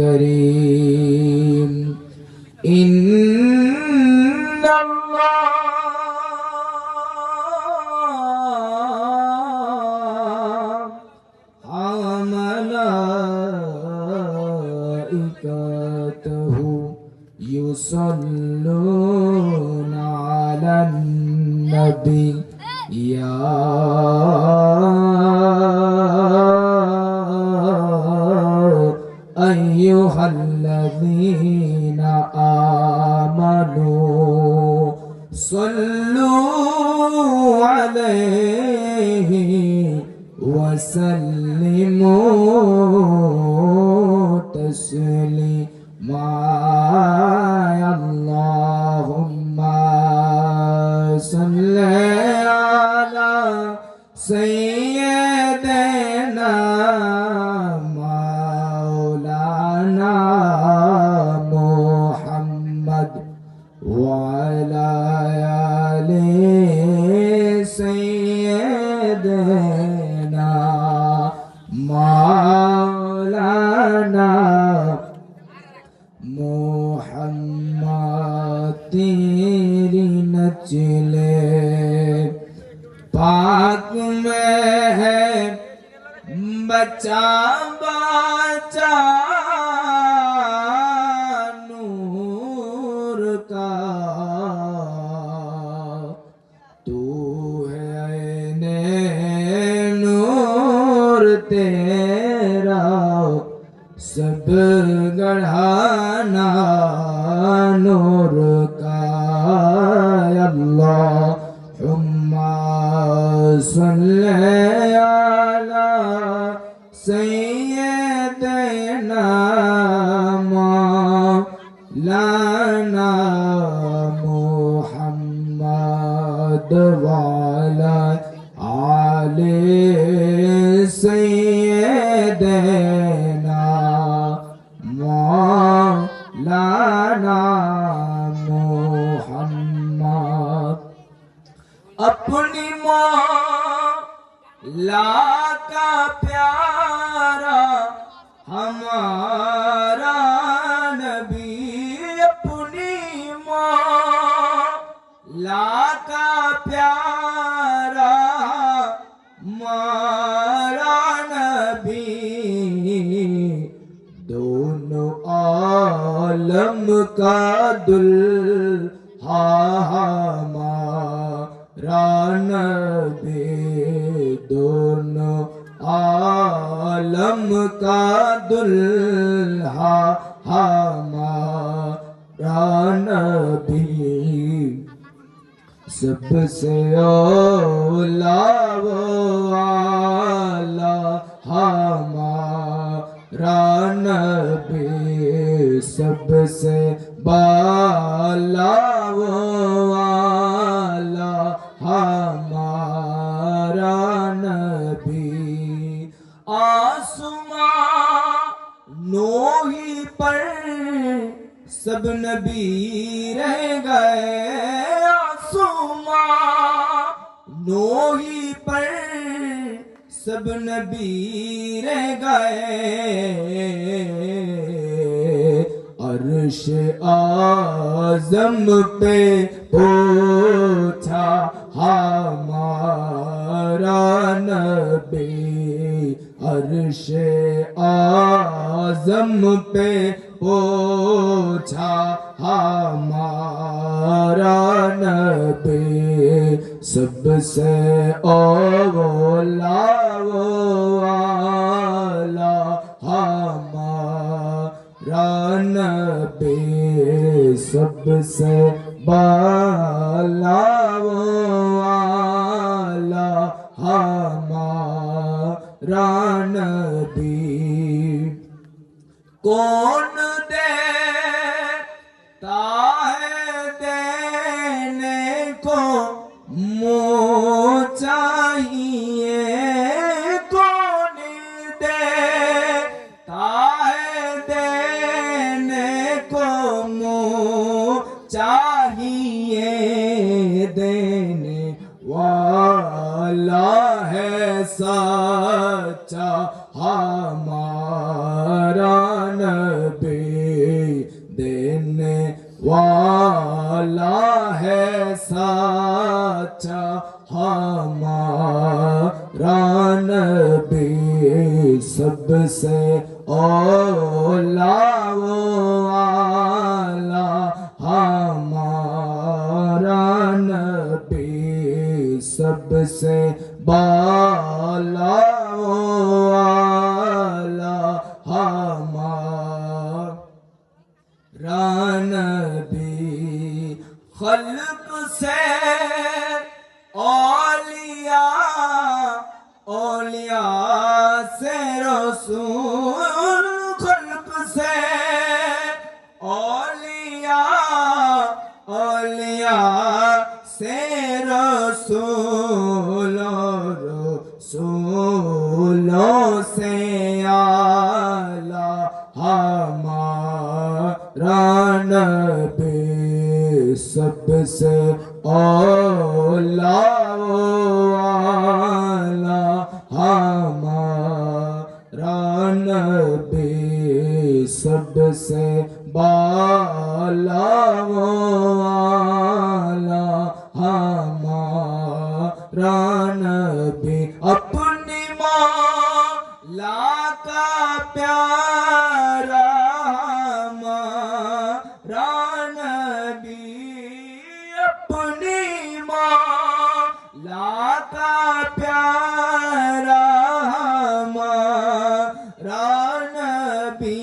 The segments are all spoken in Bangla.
الكريم إن الله وملائكته يصلون على النبي يا أيها الذين آمنوا صلوا عليه وسلموا تسليما اللهم صل على سيدنا مولانا محمد وعلى آل سيدنا مولانا محمد تیری نچلے پاک میں ہے بچا بچا نور کا تو ہے عین نور تیرا سب گڑھانا نور کا اللہم صلی علی سیدنا مولانا محمد وعلی آل سیدنا مولانا محمد اپنی مولا کا پیارا ہمارا نبی اپنی مولا کا پیارا ہمارا نبی دونوں عالم کا دلہا ہمارا نبی دونوں عالم کا دلہا ہمارا نبی سب سے اولا و اعلیٰ ہمارا نبی سب سے بالا و اعلیٰ ہمارا نبی آسمانوں ہی پر سب نبی رہ گئے آسمانوں ہی پر سب نبی رہ گئے عرش اعظم پہ پہنچا ہمارا نبی عرش اعظم پہ پہنچا ہمارا نبی سب سے اولا و اعلیٰ ہمارا نبی سب سے بالا و اعلیٰ ہمارا نبی کون دیتا ہے دینے کو منہ چاہیے کون دیتا ہے دینے کو منہ چاہیے دینے والا ہے سچا ہمارا نبی نبی دینے والا ہے سچا ہمارا نبی سب سے اولا و اعلی ہمارا نبی سب سے بالا و اعلی ہمارا نبی خلق سے اولیاء سے رسول خلق سے اولیاء سے رسول رسولوں سے اعلیٰ ہمارا نبی سب سے اولیاء و اعلیٰ ہمارا نبی سب سے بالا و اعلیٰ ہمارا نبی اپنی مولا کا پیارا ہمارا نبی اپنی مولا کا پیارا ہمارا نبی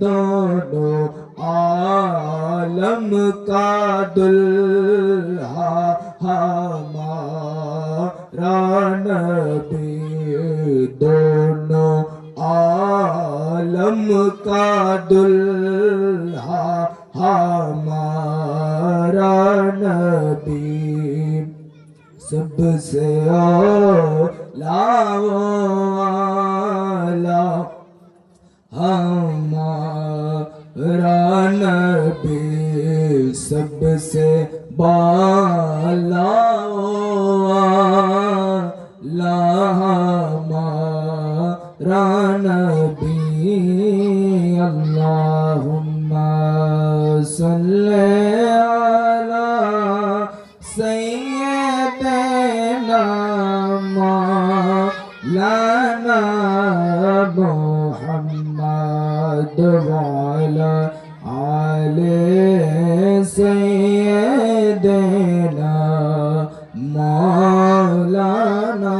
دونوں عالم کا دلہا ہمارا نبی دونوں عالم کا دلہا ہمارا نبی سب سے اولیاء و اعلیٰ ہمارا نبی سب سے بالا و اعلیٰ ہمارا نبی اللہم صلی علی سیدنا مولانا محمد وعلی آل سیدنا مولانا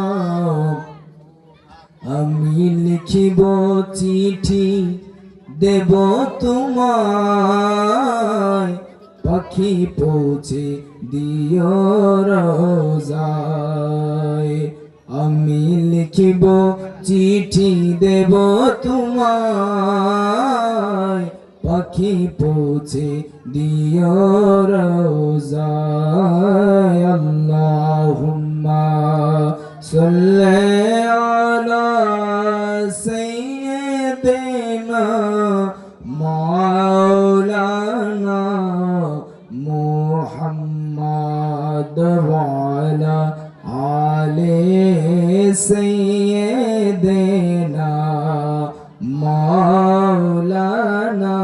আমি লিখিব চিঠি দেব তোমায় পাখি পৌঁছে দিও রোজায় আমি লিখিব চিঠি দেব তোমায় পাখি পৌঁছে দিও রোজায় আল্লাহুম্মা সাল্লি আলা সাইয়্যিদিনা মাওলানা মুহাম্মদ ওয়া আলা আলি সাইয়্যিদিনা মাওলানা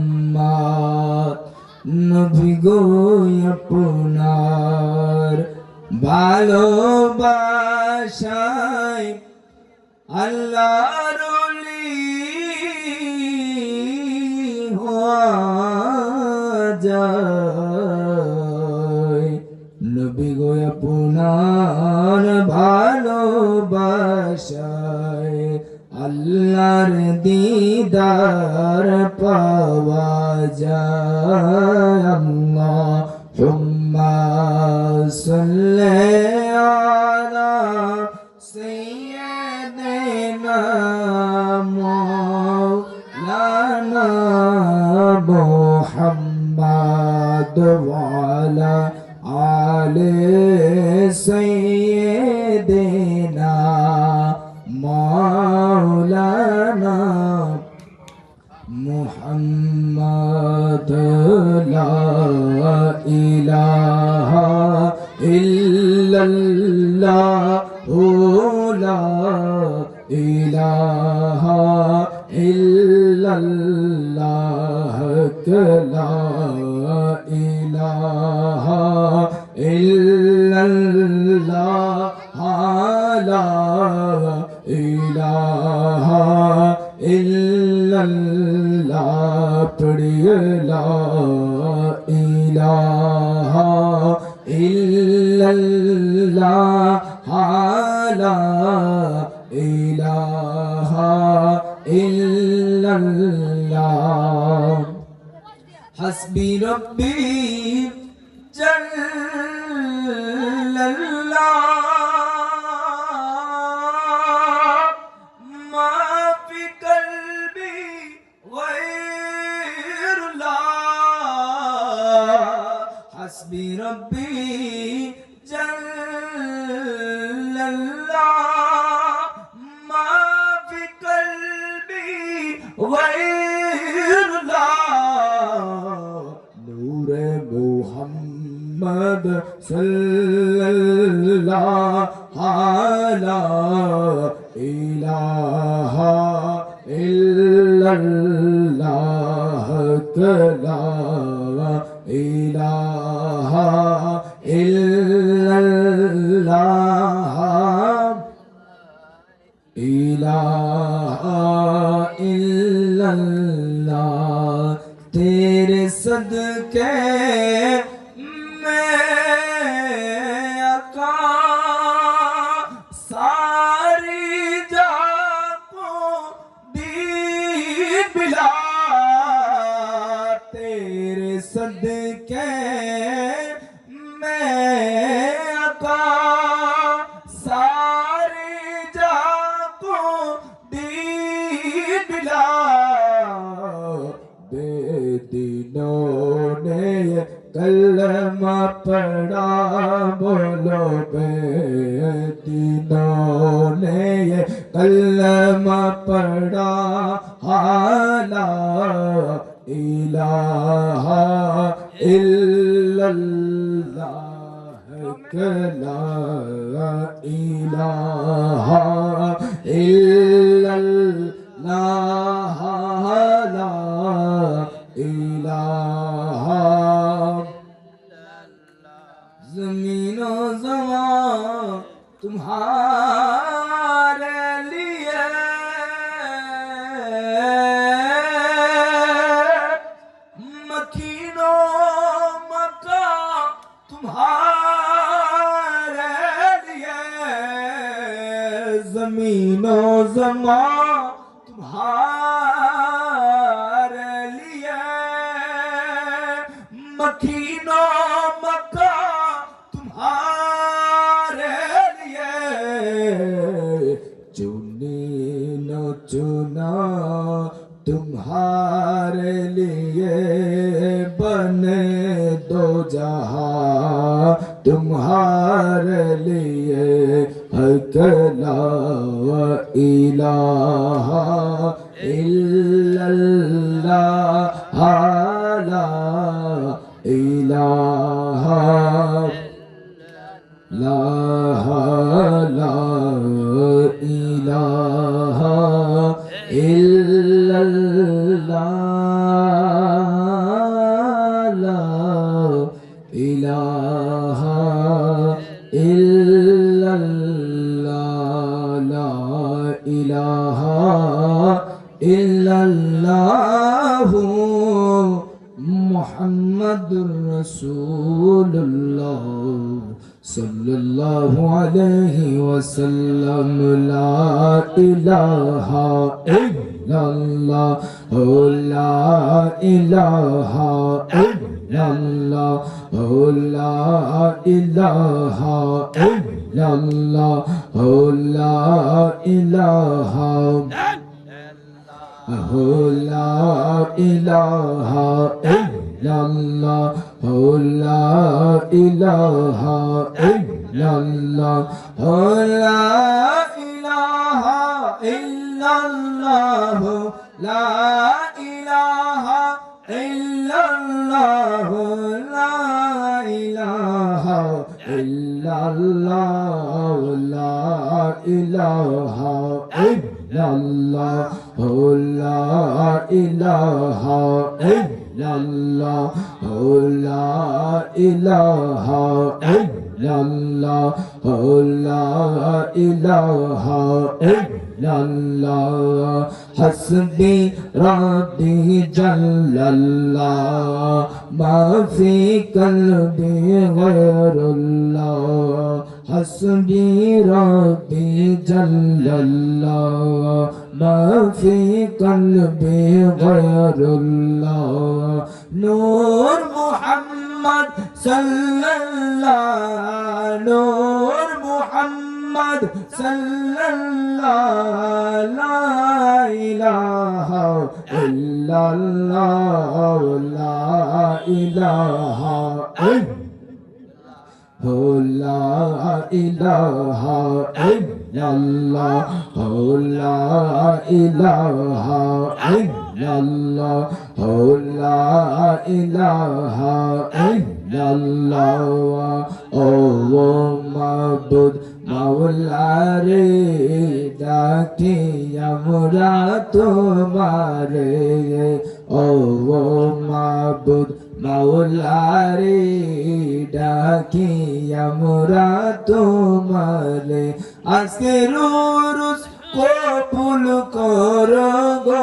মুহাম্মদ নবী গো আপনার ভালোবাসায় আল্লাহর ওলি হওয়া যায় নবী গো আপনার ভালোবাসায় আল্লাহর দিদার পাওয়া যায় আল্লাহুম্মা সাল্লি আলা সাইয়্যিদিনা মাওলানা মুহাম্মদ ওয়া আলা আলি সাইয়্যিদিনা مولانا محمد لا إله إلا الله لا إله इलाहा इल्लल्लाह ला इलाहा इल्लल्लाह ला इलाहा इल्लल्लाह पढ़िए ला इलाहा इल्लल्लाह ला इलाहा इल्लल्लाह हस्बी रब्बी जल्लल्लाह मा फी कल्बी गैरुल्लाह हस्बी रब्बी जल्लल्लाह मा फी कल्बी गैरुल्लाह नूरे मुहम्मद सल्लल्लाहु ला इलाहा इल्लल्लाह ला इलाहा इल्लल्लाह इलाहा इल्लल्लाह तेरे सदके मैं आका सारी जाको दी बिला तेरे सदके मैं आका सारी जाको दी बिला बेदीनों ने कलमा पढ़ा बोलो बेदीनों ने कलमा पढ़ा ला इलाहा इल्लल्लाह ला इलाहा इल्लल्लाह ला इलाहा ज़मीनो ज़मान तुम्हारे लिए मकीनो मक्का तुम्हारे लिए ज़मीनो ज़मान तुम्हारे लिए मकीनो मक्का तुम्हारे लिए चुनी न चुना तुम्हारे लिए बने दो जहां तुम्हारे लिए अकेला इलाहा इल्लल्लाह ला इलाहा ला इलाहा इल्लल्लाह ला इलाहा इल्लल्लाह ला इलाहा इल्लल्लाह मुहम्मदुर रसूलुल्लाह सल्लल्लाहु अलैहि वसल्लम ला इलाहा इल्लल्लाह ला इलाहा इल्लल्लाह ला इलाहा इल्लल्लाह ला इलाहा ला इलाहा इल्लल्लाह ला इलाहा इल्लल्लाह ला इलाहा इल्लल्लाह ला इलाहा इल्लल्लाह ला इलाहा इल्लल्लाह ला इलाहा লা ইলাহা ইল্লাল্লাহ লা ইলাহা ইল্লাল্লাহ লা ইলাহা ইল্লাল্লাহ হাসবি রাব্বি জাল্লাল্লাহ মা ফি কলবি গায়রুল্লাহ হাসবি রাব্বি জাল্লাল্লাহ মা ফি কলবি গায়রুল্লাহ নূর মুহাম্মদ সাল্লাল্লাহ নূর মুহাম্মদ সাল্লাল্লাহ লা ইলাহা ইল্লাল্লাহ লা ইলাহা লা ইলাহা ইল্লাল্লাহ লা ইলাহা ইল্লাল্লাহ লা ইলাহা ইল্লাল্লাহ ও মাবুদ মাওলা রে ডাকি আমরা তোমারে ও মাবুদ মাওলা রে ডাকি আমরা তোমারে আজকের রোজ কবুল করো গো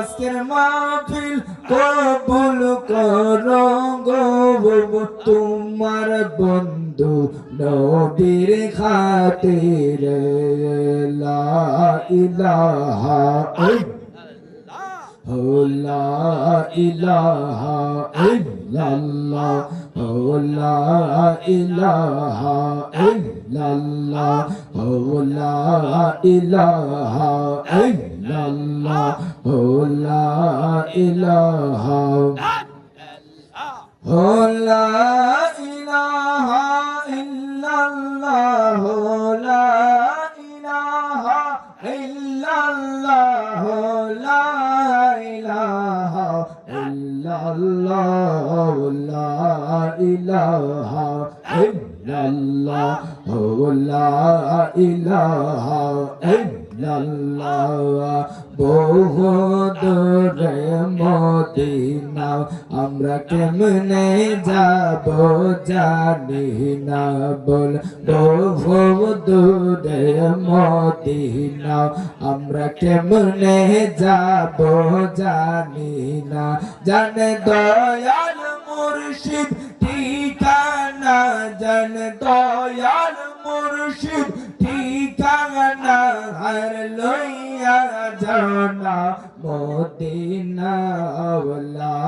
আজকের মাহফিল কবুল করো গো তোমার বন্ধু নবীর খাতিরে লা ইলাহা লা ইলাহা ইল্লাল্লাহ লা ইলাহা ইল্লাল্লাহ লা ইলাহা ইল্লাল্লাহ লা ইলাহা লা ইলাহা ইল্লাল্লাহ লা ইলাহা ইল্লাল্লাহ লা ইলাহা ইল্লাল্লাহ লা ইলাহা ইল্লাল্লাহ লা ইলাহা ইল্লাল্লাহ বহু দূরে মদিনা আমরা কেমনে যাব জানি না বল বহু দূরে মদিনা আমরা কেমনে যাব জানি না জানে দয়াল মুর্শিদ ঠিকানা জানে দয়াল মুর্শিদ ঠিকানা হার লইয়া জানা মদিনা লা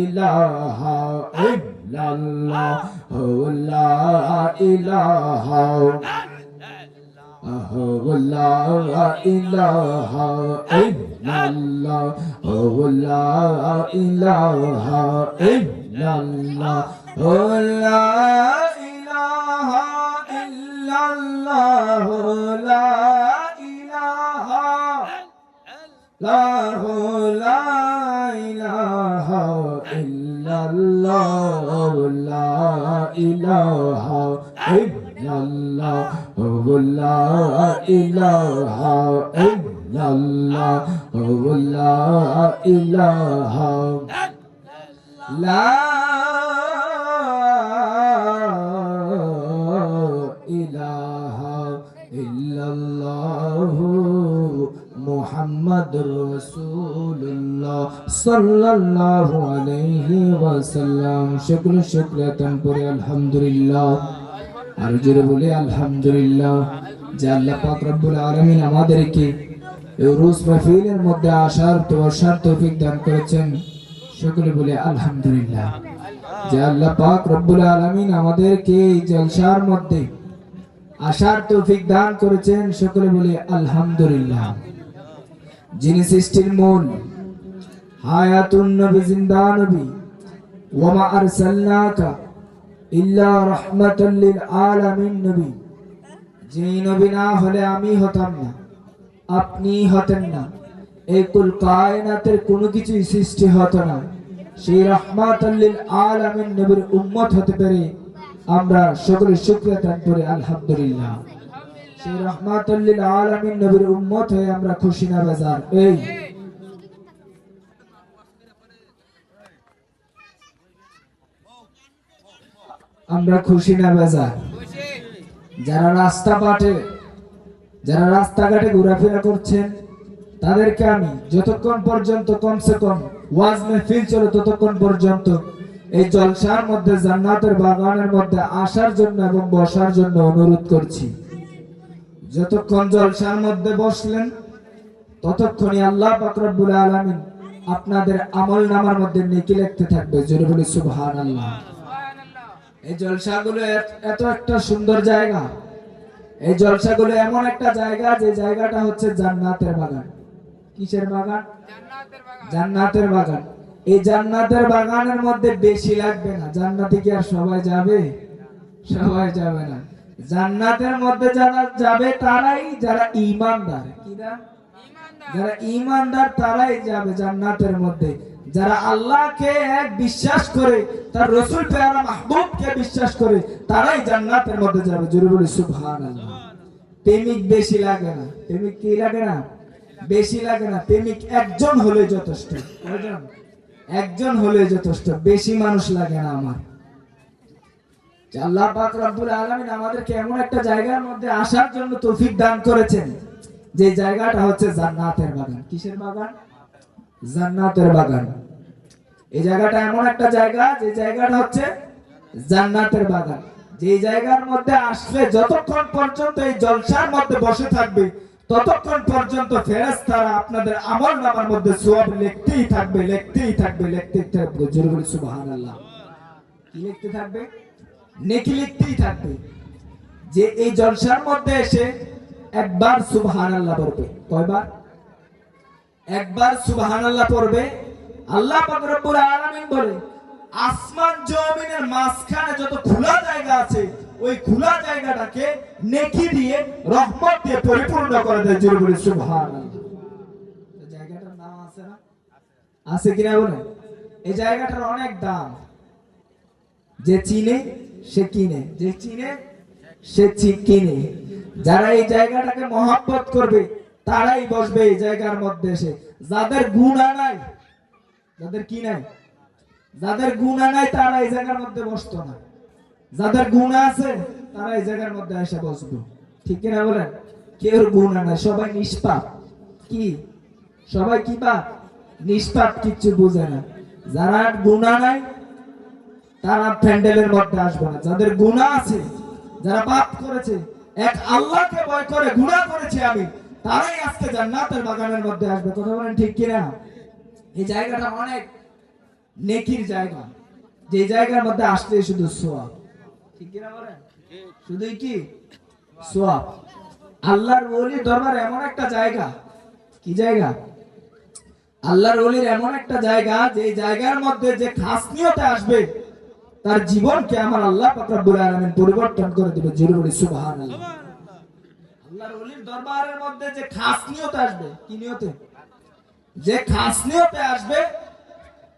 ইলাহা ইল্লাল্লাহ লা ইলাহা লা ইলাহা ইল্লাল্লাহ লা ইলাহা ইল্লাল্লাহ লা ইলাহা ইল্লাল্লাহ লা ইলাহা লা ইলাহা ইল্লাল্লাহ লা ইলাহা ইল্লাল্লাহ লা ইলাহা ইল্লাল্লাহ লা ইলাহা লা ইলাহা ইল্লাল্লাহ মুহাম্মাদুর রাসূলুল্লাহ সাল্লাল্লাহু আলাইহি ওয়াসাল্লাম শুকরাতান পরে আলহামদুলিল্লাহ আর জোরে বলে আলহামদুলিল্লাহ যে আল্লাহ পাক রব্বুল আলামিন আমাদেরকে এই রোজ মাহফিলের মধ্যে আসার তৌফিক দান করেছেন সকলে বলে আলহামদুলিল্লাহ যে আল্লাহ পাক রব্বুল আলামিন আমাদেরকে এই জলসার মধ্যে আসার তৌফিক দান করেছেন সকলে বলে আলহামদুলিল্লাহ যিনি সৃষ্টির মূল হায়াতুন নবী জিন্দা নবী ওয়া মা আরসালনাকা ইল্লা রাহমাতাল লিল আলামিন নবী যিনি নবী না হলে আমি হতাম না আপনি হতেন না এই কুল কায়নাতের কোনো কিছু সৃষ্টি হতো না সেই রাহমাতাল লিল আলামিন নবীর উম্মত হতে পেরে আমরা সকলে শুকরিয়া আদান করি আলহামদুলিল্লাহ সেই রাহমাতুল লিল আলামিন নবীর উম্মত হয়ে আমরা খুশি না বেজার? এই আমরা খুশি না বেজার? যারা রাস্তাঘাটে ঘোরাফেরা করছেন তাদেরকে আমি যতক্ষণ পর্যন্ত কমসে কম ওয়াজ মাহফিল চলে ততক্ষণ পর্যন্ত এই জলসার মধ্যে জান্নাতের বাগানের মধ্যে আসার জন্য এবং বসার জন্য অনুরোধ করছি। যতক্ষণ জলসার মধ্যে বসলেন ততক্ষণই আল্লাহ পাক রব্বুল আলামিন আপনাদের আমলনামার মধ্যে নেকি লিখতে থাকবে। জোরে বলি সুবহানাল্লাহ। এই জলসাগুলো এত একটা সুন্দর জায়গা, এই জলসাগুলো এমন একটা জায়গা যে জায়গাটা হচ্ছে জান্নাতের বাগান। কিসের বাগান? জান্নাতের বাগান। এই জান্নাতের বাগানের মধ্যে বেশি লাগবে না। জান্নাতে কি আর সবাই যাবে? সবাই যাবে না। জান্নাতের মধ্যে যারা যাবে তারাই যারা ঈমানদার। কিরা? যারা ঈমানদার তারাই যাবে জান্নাতের মধ্যে। যারা আল্লাহকে এক বিশ্বাস করে, তার রাসূল প্যারা মাহবুবকে বিশ্বাস করে, তারাই জান্নাতের মধ্যে যাবে। জোরে বলি সুবহানাল্লাহ। প্রেমিক বেশি লাগে না। প্রেমিক কি লাগে না? বেশি লাগে না। প্রেমিক একজন হলে যথেষ্ট। কয়জন? একজন হলে যথেষ্ট, বেশি মানুষ লাগে না আমার। আল্লাহ পাক রব্বুল আলামিন আমাদেরকে এমন একটা জায়গার মধ্যে আসার জন্য তৌফিক দান করেছেন যে জায়গাটা হচ্ছে জান্নাতের বাগান। কিসের বাগান? জান্নাতের বাগান। এই জায়গাটা এমন একটা জায়গা যে জায়গাটা হচ্ছে জান্নাতের বাগান। যে জায়গার মধ্যে আসলে যতক্ষণ পর্যন্ত এই জলসার মধ্যে বসে থাকবে ততক্ষণ পর্যন্ত ফেরেশতারা আপনাদের আমলনামার মধ্যে সওয়াব লিখতেই থাকবে, লিখতেই থাকবে, লিখতেই থাকবে। জোরে বলি সুবহানাল্লাহ। কি লিখতে থাকবে? নেকি লিখতেই থাকবে। যে এই জলসার মধ্যে এসে একবার সুবহানাল্লাহ পড়বে। কয়বার? একবার সুবহানাল্লাহ পড়বে। আল্লাহ পাক রব্বুল আলামিন বলে আসমান জমিনের মাঝখানে যত খোলা জায়গা আছে ওই খোলা জায়গাটাকে নেকি দিয়ে রহমত দিয়ে পরিপূর্ণ করে দেয়। জোরে বলি সুবহানাল্লাহ। এই জায়গাটার নাম আছে না? আছে কিনা বলেন? এই জায়গাটার অনেক দাম। যে চিনে সে কিনে, যে চিনে সে কিনে। যারা এই জায়গাটাকে মহব্বত করবে তারাই বসবে এই জায়গার মধ্যে এসে। যাদের গুনাহ নাই, যাদের কি নাই, যাদের গুনাহ নাই তারা এই জায়গার মধ্যে বসতো না। যাদের গুনাহ আছে তারা এই জায়গার মধ্যে এসে বসবে। ঠিক কিনা বলেন? কেউ গুনাহ নাই, সবাই নিষ্পাপ। কি? সবাই কি পাপ? নিষ্পাপ, কিচ্ছু বুঝে না। যারা গুনাহ নাই তারা প্যান্ডেলের মধ্যে আসবে না। যাদের গুনাহ আছে, যারা পাপ করেছে, এক আল্লাহকে ভয় করে গুনাহ করেছে আমি, তারাই আজকে জান্নাতের বাগানের মধ্যে আসবে। কথা বলেন ঠিক কিনা? এই জায়গাটা অনেক নেকির জায়গা, যে জায়গার মধ্যে আসলে শুধু সওয়াব। ঠিক কিনা বলেন? শুধুই কি? সওয়াব। আল্লাহর ওলির দরবার এমন একটা জায়গা। কি জায়গা? আল্লাহর ওলির এমন একটা জায়গা যে জায়গার মধ্যে যে খাস নিয়তে আসবে তার জীবনকে আমার আল্লাহ পাক রব্বুল আলামিন পরিবর্তন করে দিবে। জোরে বলি সুবহানাল্লাহ। আল্লাহর ওলির দরবারের মধ্যে যে খাস নিয়তে আসবে, কি নিয়তে? যে খাস নিয়তে আসবে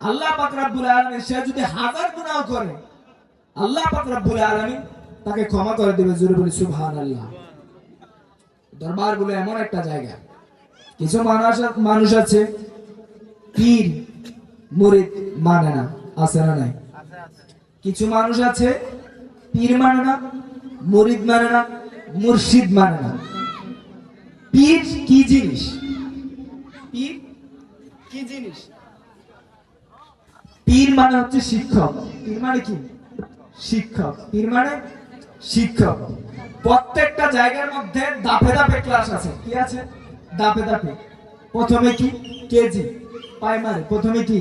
আল্লাহ পাক রব্বুল আলামিন, সে যদি হাজার গুনাহ করে আল্লাহ পাক রব্বুল আলামিন তাকে ক্ষমা করে দিবে। জোরে বলি সুবহানাল্লাহ। দরবারগুলো এমন একটা জায়গা। কিছু মানুষ আছে পীর মুরিদ মানে না, আছে না নাই? কিছু মানুষ আছে পীর মানে না, মুরিদ মানে না, মুর্শিদ মানে না। পীর কি জিনিস? পীর কি জিনিস? পীর মানে হচ্ছে শিক্ষক। পীর মানে কি? শিক্ষক। পীর মানে শিক্ষক। প্রত্যেকটা জায়গার মধ্যে ধাপে ধাপে ক্লাস আছে। কি আছে? ধাপে ধাপে। প্রথমে কি? KG, primary. প্রথমে কি?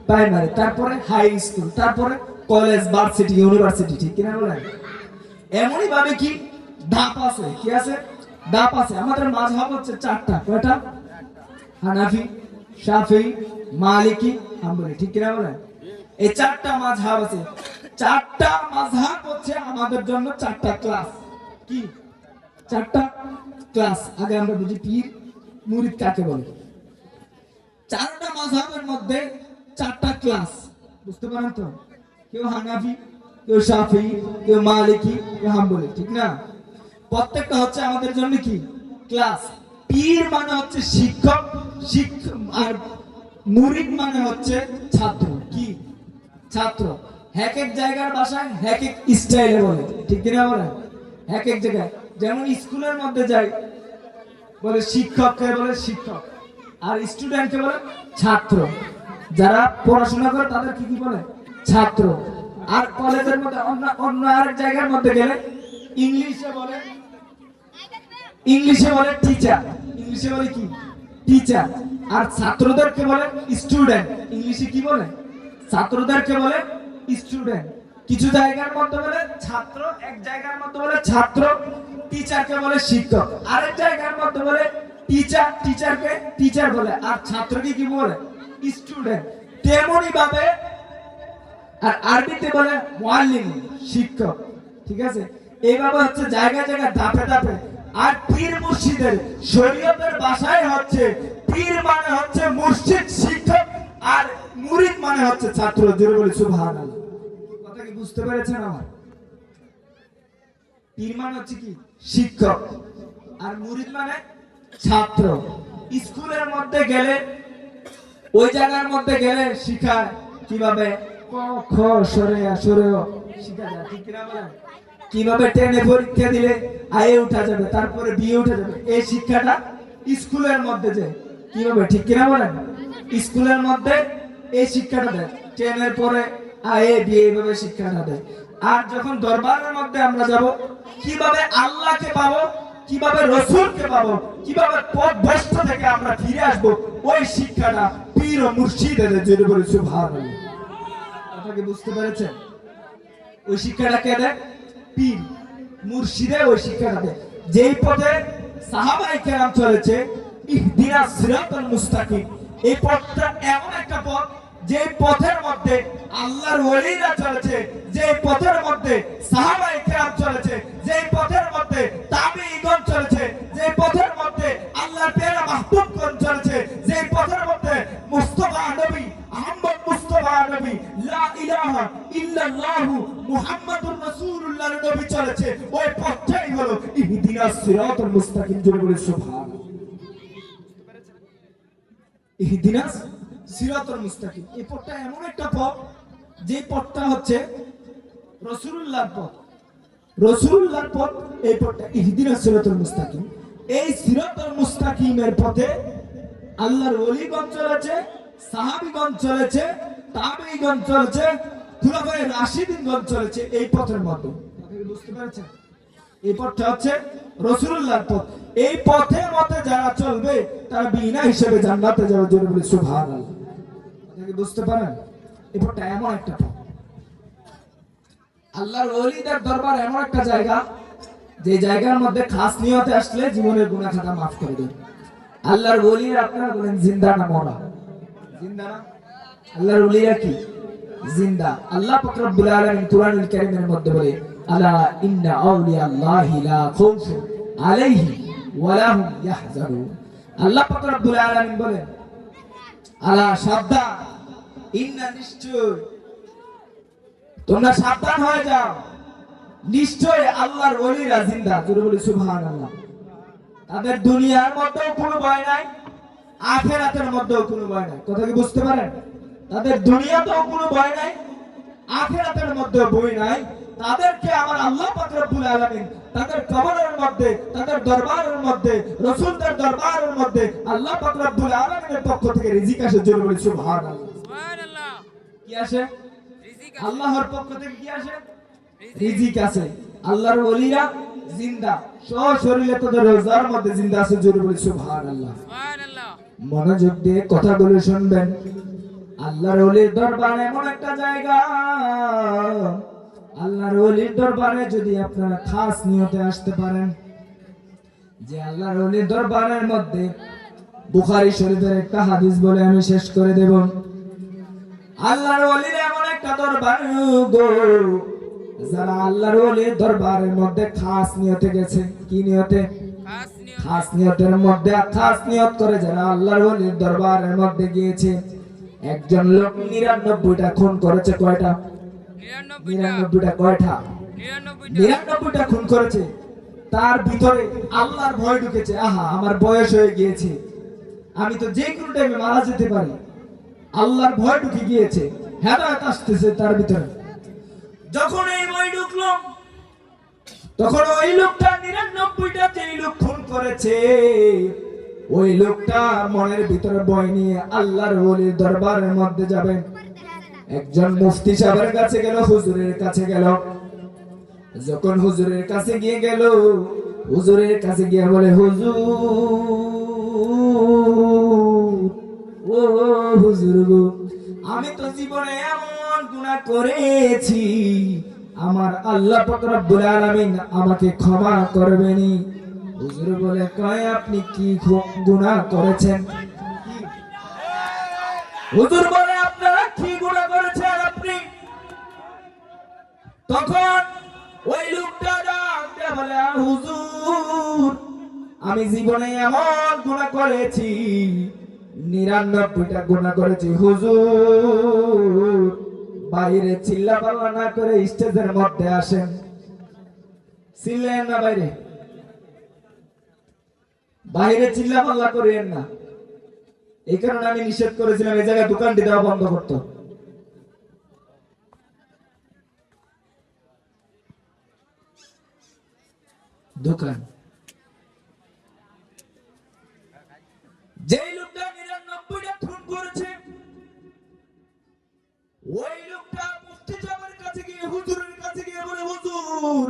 প্রাইমারি, তারপরে হাই স্কুল, তারপরে কলেজ, ভার্সিটি, ইউনিভার্সিটি। ঠিক কিনা বলেন? এমনই ভাবে কি ধাপ আছে। কি আছে? ধাপ আছে। আমাদের মাযহাব হচ্ছে চারটা। কয়টা? হানাফি, শাফিঈ, মালিকি, হাম্বলি। ঠিক কিনা বলেন? এই চারটা মাযহাব আছে। চারটা মাযহাব হচ্ছে আমাদের জন্য চারটা ক্লাস। কি? চারটা ক্লাস। আগে আমরা বুঝি পীর মুরিদ কাকে বলে। চারটা মাযহাবের মধ্যে চারটা ক্লাস। বুঝতে পারেন তো? কেউ হানাফি, কেউ শাফিঈ, কেউ মালিকি, কেউ হাম্বলি। ঠিক না? প্রত্যেকটা হচ্ছে আমাদের জন্য কি ক্লাস। পীর মানে হচ্ছে শিক্ষক, আর মুরিদ মানে হচ্ছে ছাত্র। কি ছাত্র এক এক জায়গার ভাষায় এক এক স্টাইলে বলে, ঠিক কিনা বলে? এক এক জায়গায় যেমন স্কুলের মধ্যে যাই বলে শিক্ষককে বলে শিক্ষক, আর স্টুডেন্টকে বলে ছাত্র। যারা পড়াশোনা করে তাদের কি বলে ছাত্র। আর কলেজের মধ্যে অন্য আরেক জায়গার মধ্যে গেলে ইংলিশে বলে টিচার, ইংলিশে বলে কি টিচার। আর ছাত্রদেরকে বলে স্টুডেন্ট, ইংলিশে কি বলে ছাত্রদেরকে বলে স্টুডেন্ট। কিছু জায়গার মধ্যে বলে ছাত্র, এক জায়গার মধ্যে বলে ছাত্র, টিচারকে বলে শিক্ষক। আরেক জায়গার মধ্যে বলে টিচার, টিচারকে টিচার বলে, আর ছাত্রকে কি বলে স্টুডেন্ট। তেমনি ভাবে আর আরবিতে বলে মুআল্লিম, শিক্ষক। ঠিক আছে, এইভাবে হচ্ছে জায়গা জায়গা ধাপে ধাপে। আর পীর মুর্শিদের শরীয়তের ভাষায় হচ্ছে পীর মানে হচ্ছে মুর্শিদ শিক্ষক, আর মুরিদ মানে হচ্ছে ছাত্র। জোরে বলি সুবহানাল্লাহ। কথা কি বুঝতে পেরেছেন আমার? পীর মানে হচ্ছে কি শিক্ষক, আর মুরিদ মানে ছাত্র। স্কুলের মধ্যে গেলে ওই জায়গার মধ্যে গেলে শিখায় কিভাবে ক খ সরে শিখা যায়, ঠিক কিনা বলেন? কিভাবে টেনে পরীক্ষা দিলে আয়ে উঠা যাবে, তারপরে বিয়ে উঠা যাবে, এই শিক্ষাটা স্কুলের মধ্যে যে কিভাবে, ঠিক কিনা বলেন? স্কুলের মধ্যে এই শিক্ষাটা দেয়, টেনের পরে আয়ে বিয়ে, এইভাবে শিক্ষাটা দেয়। আর যখন দরবারের মধ্যে আমরা যাব, কিভাবে আল্লাহকে পাবো, কিভাবে রসুলকে পাবো, কিভাবে পথ ভ্রষ্ট থেকে আমরা ফিরে আসবো, ওই শিক্ষাটা পীর ও মুর্শিদের। জোরে বলি সুবহানাল্লাহ। কথা কি বুঝতে পেরেছেন? ওই শিক্ষাটা কে দেয়? পীর মুর্শিদে ওই শিক্ষাটা দেয়। যেই পথে সাহাবায়ে কেরাম চলেছে, ইহদিনাস সিরাতাল মুস্তাকিম, এই পথটা এমন একটা পথ যে পথের মধ্যে আল্লাহর ওলিরা চলেছে, যে পথের মধ্যে সাহাবায়ে কেরাম চলেছে, যে পথের মধ্যে তাবেঈগণ চলেছে, যে পথের মধ্যে আল্লাহর পেয়ারা মাহবুবগণ চলেছে, যে পথের মধ্যে মুস্তাফা নবী, আহমদ মুস্তাফা নবী, লা ইলাহা ইল্লাল্লাহু মুহাম্মাদুর রাসূলুল্লাহর নবী চলেছে, ওই পথটাই হলো ইহদিনাস সিরাতাল মুস্তাকিম। জোরে বলি সুবহানাল্লাহ। ইহদিনাস সিরাতাল মুস্তাকিম, এই পথটা এমন একটা পথ যে পথটা হচ্ছে রাসূলুল্লাহর পথ, রাসূলুল্লাহর পথ। এই পথটা ইহদিনাস সিরাতাল মুস্তাকিম। এই সিরাতাল মুস্তাকিমের পথে আল্লাহর ওলিগণ চলেছে, সাহাবীগণ চলেছে, তাবেঈগণ চলেছে, খুলাফায়ে রাশিদিনগণ চলেছে, এই পথের মধ্যে। বুঝতে পারছেন? এই পথটা হচ্ছে রাসূলুল্লাহর পথ। এই পথের মধ্যে যারা চলবে তারা বিনা হিসেবে জান্নাতে যাবে। জোরে বলি সুবহানাল্লাহ। আপনি বুঝতে পারেন? এই পথটা এমন একটা পথ। আল্লাহর ওলিদের দরবার এমন একটা জায়গা, যে জায়গার মধ্যে খাস নিয়তে আসলে জীবনের গুনাহ খাতা maaf করে দেন। আল্লাহর ওলিরা, আপনারা বলেন জিন্দা না মরা? জিন্দা না? আল্লাহর ওলিরা কি জিন্দা। আল্লাহ পাক রব্বুল আলামিন কুরআনুল কারীমের মধ্যে বলে, আলা ইন্না আউলিয়া আল্লাহি লা খাউফুন আলাইহিম ওয়া লা হুম ইয়াহজানুন। আল্লাহ পাক রব্বুল আলামিন বলেন, আলা সাবধান, ইন্না নিশ্চয়, তোমরা সাবধান হয়ে যাও, নিশ্চয় আল্লাহর ওলিরা জিন্দা। জোরে বলি সুবহানাল্লাহ। তাদের দুনিয়ার মধ্যেও কোনো ভয় নাই, আখিরাতের মধ্যেও কোনো ভয় নাই। কথা কি বুঝতে পারেন? তাদের দুনিয়াতেও কোনো ভয় নাই, আখিরাতের মধ্যেও ভয় নাই। তাদেরকে আমার আল্লাহ পাক রব্বুল আলামিন তাদের কবরের মধ্যে, তাদের দরবারের মধ্যে, রাসূলদের দরবারের মধ্যে আল্লাহ পাক রব্বুল আলামিনের পক্ষ থেকে রিজিক আসে। জোরে বলি সুবহানাল্লাহ। সুবহানাল্লাহ। কি আসে? রিজিক। আল্লাহর পক্ষ থেকে কি আসে? রিজিক আছে। আল্লাহর ওলিরা জিন্দা, সশরীরে তাদের রোজার মধ্যে জিন্দা আছে। জোরে বলি সুবহানাল্লাহ। সুবহানাল্লাহ। মনোযোগ দিয়ে কথাগুলো শুনবেন। আল্লাহর ওলির দরবার এমন একটা জায়গা, আল্লাহর ওলির দরবারে যদি আপনারা খাস নিয়তে আসতে পারেন, যে আল্লাহর ওলির দরবারের মধ্যে বুখারী শরীফের একটা হাদিস বলে আমি শেষ করে দেব। আল্লাহর ওলির এমন একটা দরবার গো, যারা আল্লাহর ওলির দরবারের মধ্যে খাস নিয়তে গেছে। কি নিয়তে? খাস নিয়তের মধ্যে খাস নিয়ত করে যারা আল্লাহর ওলির দরবারের মধ্যে গিয়েছে। একজন লোক ৯৯টা খুন করেছে। কয়টা? ৯৯টা। কয়টা? ৯৯টা খুন করেছে। তার ভিতরে আল্লাহর ভয় ঢুকেছে। আহা, আমার বয়স হয়ে গিয়েছে, আমি তো যে কোনো টাইমে মারা যেতে পারি। আল্লাহর ভয় ঢুকে গিয়েছে, হেদায়েত আসতেছে তার ভিতরে। যখন এই ভয় ঢুকলো, তখন ওই লোকটা 99টা যেই লোক খুন করেছে, ওই লোকটা মনের ভিতরে ভয় নিয়ে আল্লাহর ওলির দরবারের মধ্যে যাবেন। একজন মুফতি সাহেবের কাছে গেল, হুজুরের কাছে গেল। যখন হুজুরের কাছে গিয়ে গেল, হুজুরের কাছে গিয়ে বলে, হুজুর, ও হুজুর গো, আমি তো জীবনে এমন গুনাহ করেছি, আমার আল্লাহ পাক রব্বুল আলামিন আমাকে ক্ষমা করবেনি। হুজুর বলে, কয় আপনি কি গুনাহ করেছেন? হুজুর বলে, আপনারা কি গুনাহ করেছেন আপনি? তখন ওই লোকটা ডাক দিয়ে বলে, হুজুর, আমি জীবনে এমন গুনাহ করেছি, 99টা গুনাহ করেছি হুজুর। বাইরে চিল্লাপাল্লা না করে স্টেজের মধ্যে আসেন। চিল্লেন না, বাইরে বাইরে চিল্লাপাল্লা করেন না। এই কারণে আমি নিষেধ করেছিলাম এই জায়গায় দোকানটি দেওয়া বন্ধ করতে। দোকান যেই লোকটা 99টা খুন করেছে, ওই লোকটা মুফতি সাহেবের কাছে গিয়ে, হুজুরের কাছে গিয়ে বলে, হুজুর,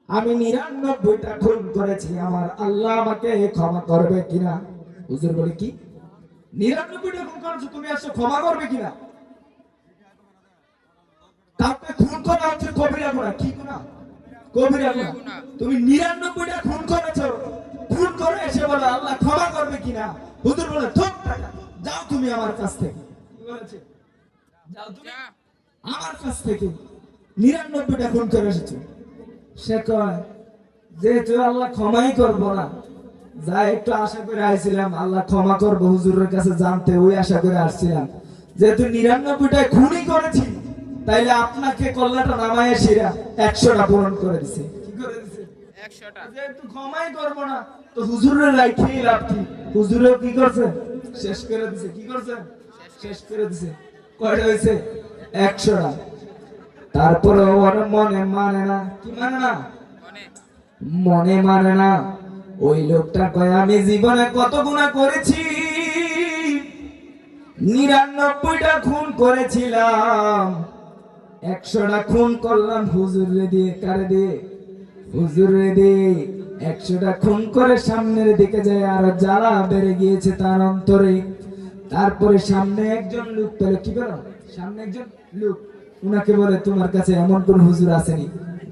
আমি 99টা খুন করেছি, আমার আল্লাহ আমাকে ক্ষমা করবে কিনা? হুজুর বলে, কি 99টা খুন করেছো, তুমি আসো, ক্ষমা করবে কিনা? কাউকে খুন করা হচ্ছে কবিরা গুনাহ। কি গুনাহ? কবিরা গুনাহ। তুমি 99টা খুন করেছো, খুন করে এসে বলো আল্লাহ ক্ষমা করবে কিনা? হুজুর বলে, ধুর টাকা, যাও তুমি আমার কাছ থেকে। কি বলেছে? যাও তুমি আমার কাছ থেকে, 99টা খুন করে এসেছো। সে কয়, যেহেতু আল্লাহ ক্ষমাই করবো না, যা একটু আশা করে আসছিলাম আল্লাহ ক্ষমা করবো হুজুরের কাছে জানতে, ওই আশা করে আসছিলাম। যেহেতু 99টা খুনই করেছি, তাইলে আপনাকে কল্লাটা নামায় শিরা 100টা পূরণ করে দিছে। কি করে দিছে? 100টা। যেহেতু ক্ষমাই করবো না, তো হুজুরের রাখেই লাভ কি? হুজুরেও কি করছে? শেষ করে দিছে। কি করছে? শেষ করে দিছে। কয়টা হয়েছে? 100টা। তারপরে ওর মনে মানে না। কি মানে না? মনে মানে না। ওই লোকটা কয়, আমি জীবনে কত গুনাহ করেছি, 99টা খুন করেছিলাম, 100টা খুন করলাম হুজুরে দিয়ে। কারে দিয়ে? হুজুরে দিয়ে। 100টা খুন করে সামনের দিকে যায়, আর জ্বালা বেড়ে গিয়েছে তার অন্তরে। তারপরে সামনে একজন লোক পেল। কি পেল? সামনে একজন লোক, উনাকে বলে, তোমার কাছে এমন কোন হুজুর আসেনি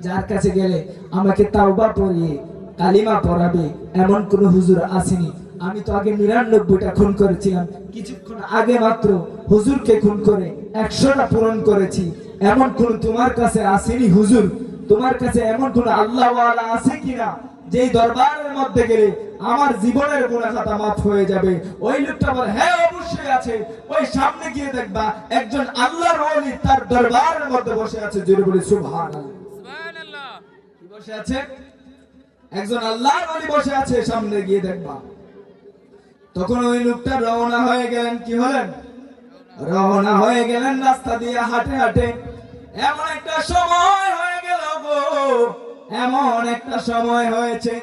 যার কাছে গেলে আমাকে তাওবা পড়িয়ে কালিমা পড়াবে? এমন কোন হুজুর আসেনি। আমি তো আগে 99টা খুন করেছিলাম, কিছুক্ষণ আগে মাত্র হুজুরকে খুন করে 100টা পূরণ করেছি। এমন কোন তোমার কাছে আসেনি হুজুর? তোমার কাছে এমন কোন আল্লাহওয়ালা আছে কিনা যেই দরবারের মধ্যে গেলে আমার জীবনের গুনাহ খাতা মাফ হয়ে যাবে? ওই লোকটা বলে, হ্যাঁ অবশ্যই আছে। ওই সামনে গিয়ে দেখবা একজন আল্লাহর ওলি তার দরবারের মধ্যে বসে আছে। জোরে বলি সুবহানাল্লাহ। সুবহানাল্লাহ। কি বসে আছে? একজন আল্লাহর ওলি বসে আছে, সামনে গিয়ে দেখবা। তখন ওই লোকটা রওনা হয়ে গেলেন। কি হলেন? রওনা হয়ে গেলেন রাস্তা দিয়ে হাঁটে হাঁটে। এমন একটা সময় হয়ে গেল গো, এমন একটা সময় হয়েছে,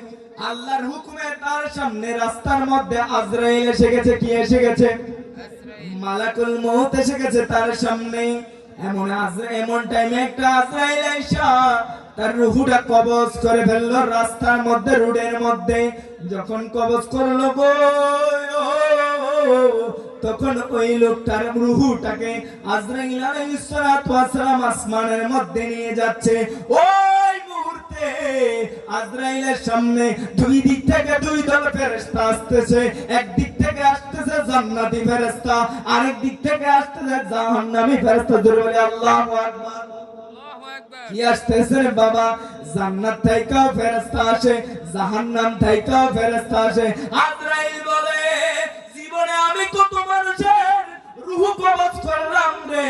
আল্লাহর হুকুমে তার সামনে রাস্তার মধ্যে আজরাইল এসে গেছে। কি এসে গেছে? মালাকুল মউত এসে গেছে তার সামনে। এমন টাইমে একটা আজরাইল আইসা তার রূহটা কবজ করে ফেললো রাস্তার মধ্যে, রোডের মধ্যে। যখন কবজ করলো গো, তখন ওই লোকটার রূহটাকে আজরাইল আলাইহিস সালাতু ওয়াস সালাম আসমানের মধ্যে নিয়ে যাচ্ছে। ওই মুহূর্তে আজরাইলের সামনে দুই দিক থেকে দুই দল ফেরেশতা আসতেছে। একদিক থেকে আসতেছে জান্নাতি ফেরেশতা, আরেক দিক থেকে আসতেছে জাহান্নামী ফেরেশতা। জোরে বলে আল্লাহু আকবার। কি আসতেছে বাবা? জান্নাত থেকেও ফেরেশতা আসে, জাহান্নাম থেকেও ফেরেশতা আসে। আজরাইল বলে, জীবনে আমি কত মানুষের রূহ কবজ করলাম রে,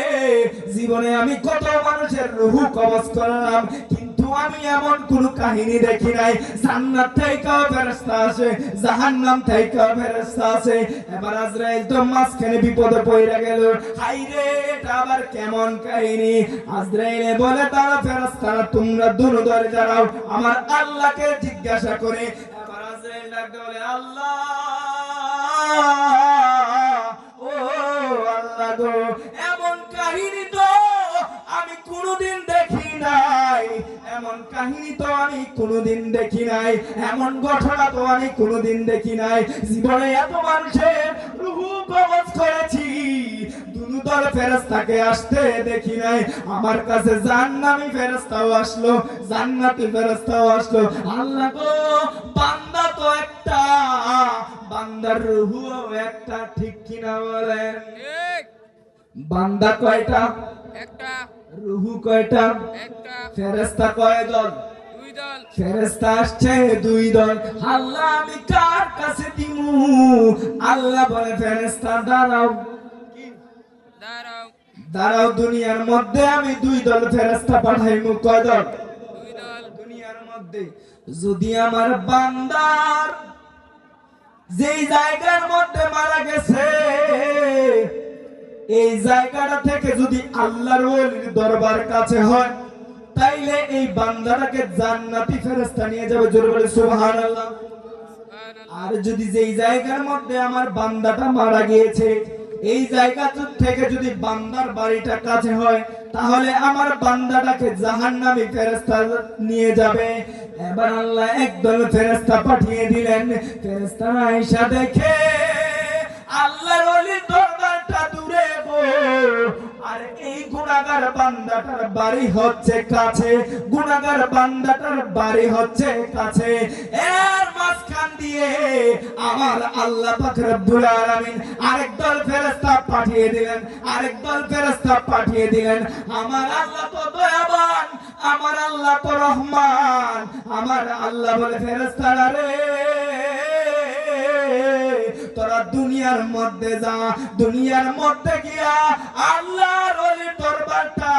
জীবনে আমি কত মানুষের রূহ কবজ করলাম, কিন্তু আমি এমন কোন কাহিনী দেখি নাই জান্নাত থেকেও ফেরেশতা আসে জাহান্নাম থেকেও ফেরেশতা আসে। এবার আজরাইল তো মাঝখানে বিপদে পড়ে গেল, হাই রে এটা আবার কেমন কাহিনী। আজরাইলে বলে তারা ফেরেশতারা তোমরা দুনো দলে দাঁড়াও আমার আল্লাহকে জিজ্ঞাসা করে। এবার আজরাইল ডাকতে বলে আল্লাহ, ও আল্লাহ গো, এমন কাহিনী তো আমি কোনোদিন দেখি নাই, এমন কাহিনী তো আমি কোনোদিন দেখি নাই, এমন ঘটনা তো আমি কোনোদিন দেখি নাই। জীবনে এত মানুষের রূহ কবজ করেছি, দুনো দল ফেরেশতাকে আসতে দেখি নাই। আমার কাছে জান্নাতি ফেরেশতাও আসলো, জান্নাতি ফেরেশতাও আসলো। আল্লাহ গো, বান্দা তো একটা, বান্দার রূহও একটা, ঠিক কিনা বলেন? ঠিক। বান্দা কয়টা? একটা। রূহ কয়টা? একটা। ফেরেশতা কয় দল? দুই দল। ফেরেশতা আসছে দুই দল। আল্লাহ আমি কার কাছে দিমু? আল্লাহ বলে ফেরেশতা দাঁড়াও, দাঁড়াও। দাঁড়াও, দুনিয়ার মধ্যে আমি দুই দল ফেরেশতা পাঠাইমু। কয় দল? দুই দল। দুনিয়ার মধ্যে যদি আমার বান্দার যেই জায়গার মধ্যে মারা গেছে এই জায়গাটা থেকে যদি আল্লাহর ওলির দরবার কাছে হয় তাইলে এই বান্দাটাকে জান্নাতি ফেরেশতা নিয়ে যাবে। জোরে বলে সুবহানাল্লাহ। আর যদি যেই জায়গার মধ্যে আমার বান্দাটা মারা গিয়েছে এই জায়গা থেকে যদি বান্দার বাড়িটা কাছে হয় তাহলে আমার বান্দাটাকে জাহান্নামী ফেরেশতা নিয়ে যাবে। এবার আল্লাহ একদল ফেরেশতা পাঠিয়ে দিলেন। ফেরেশতারা আয়েশা দেখে আল্লাহর ওলির দরবারটা দূরে গো, আর এই গুনাহগার বান্দাটার বাড়ি হচ্ছে কাছে, গুনাহগার বান্দাটার বাড়ি হচ্ছে কাছে। এর মাঝখান দিয়ে আমার আল্লাহ পাক রব্বুল আলামিন আরেক দল ফেরেশতা পাঠিয়ে দিলেন, আরেক দল ফেরেশতা পাঠিয়ে দিলেন। আমার আল্লাহ তো দয়াবান, আমার আল্লাহ তো রহমান। আমার আল্লাহ বলে ফেরেশতারা রে তোরা দুনিয়ার মধ্যে যা, দুনিয়ার মধ্যে গিয়া আল্লাহর ওলির দরবারটা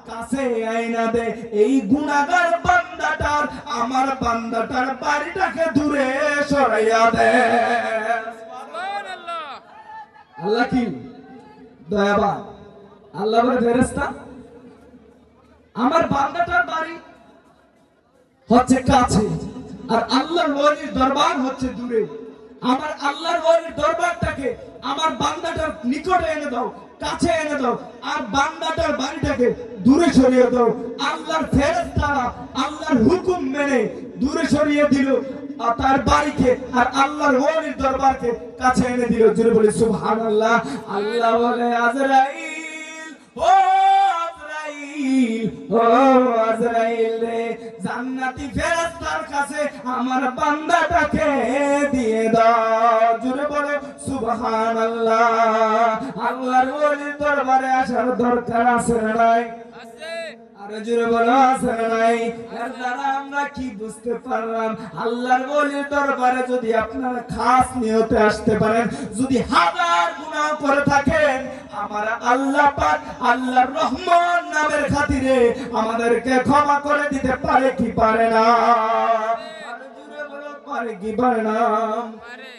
কাছে আইনা দে। এই গুনাহগার বান্দাটার আমার বান্দাটার বাড়িটাকে দূরে সরাইয়া দে। সুবহানাল্লাহ। আল্লাহ কি দয়াবান। আল্লাহ বলে ফেরেশতা আমার বান্দাটার বাড়ি হচ্ছে কাছে আর আল্লাহর ওলির দরবার হচ্ছে দূরে। আমার আল্লাহর ওলির দরবারটাকে আমার বান্দাটার নিকটে এনে দাও, কাছে এনে দাও, আর বান্দাটার বাড়িটাকে দূরে সরিয়ে দাও। আল্লাহর ফেরেশতারা আল্লাহর হুকুম মেনে দূরে সরিয়ে দিল তার বাড়িকে, আর আল্লাহর ওলির দরবারকে কাছে এনে দিল। জোরে বলি সুবহানাল্লাহ। আল্লাহ বলে আজরাইল, ও আজরাইল, ও আজরাইল রে, জান্নাতি ফেরেশতার কাছে আমার বান্দাটাকে দিয়ে দাও। জোরে বলো সুবহানাল্লাহ। আল্লাহর ওলির দরবারে আসার দরকার আছে না নাই? আছে। আর জোরে বলো আছে না নাই? এর দ্বারা আমরা কি বুঝতে পারলাম? আল্লাহর ওলির দরবারে যদি আপনারা খাস নিয়তে আসতে পারেন, যদি হাজার গুনাহ করে থাকেন, আমার আল্লাহ পাক আল্লাহর রহমান নামের খাতিরে আমাদেরকে ক্ষমা করে দিতে পারে কি পারে না? আর জোরে বলো পারে কি পারে না? পারে।